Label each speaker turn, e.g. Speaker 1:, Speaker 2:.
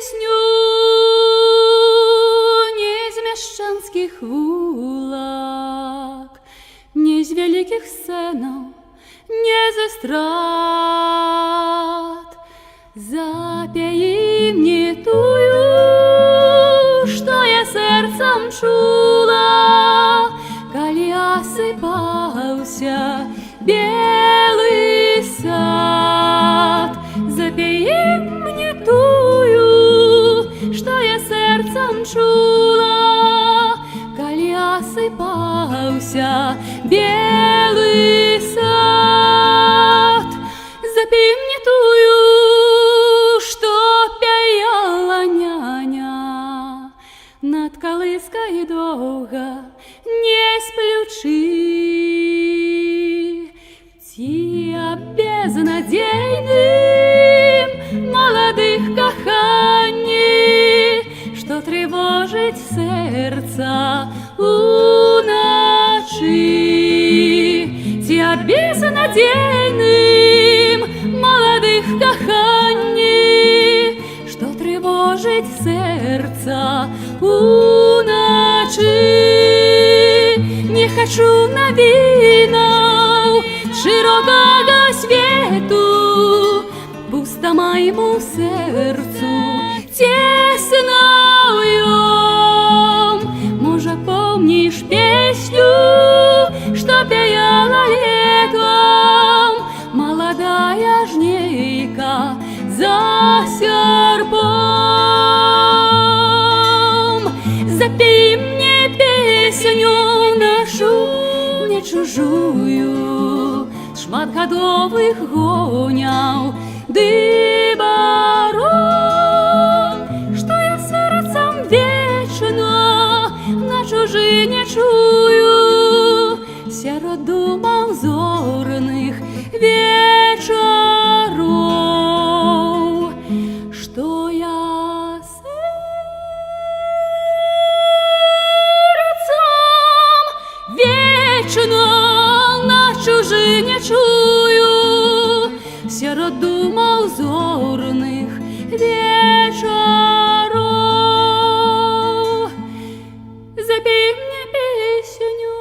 Speaker 1: песню не з мяшчанскіх вулак, не з вялікіх сцэнаў, не з эстрад. Запяі мне тую, што я сэрцам чула, калі асыпаўся белы сад. Запяі мне тую, што я сэрцам чула, калі асыпаўся белы сад. Запі мне тую, што пяяла няня над калыскай доўга не сплючы. Ці безнадзейным маладых каханні, што трывожыць сэрца уначы. Ці безнадзейным маладых каханні, што трывожыць сэрца уначы. Не хачу навінаў шырокага свету, пуста майму сэрцу цесна ў ём. Можа, помніш песню, што пяяла летом маладая жнейка за сярпом? Запі мне песню нашу не чужую, шматгадовых гоняў ды барон, што я сэрцам вечна на чужыне чую, сярод думаў зорных вечароў, што я сэрцам вечна на чужыне чую, сярод думаў зорных вечароў. Запі мне песню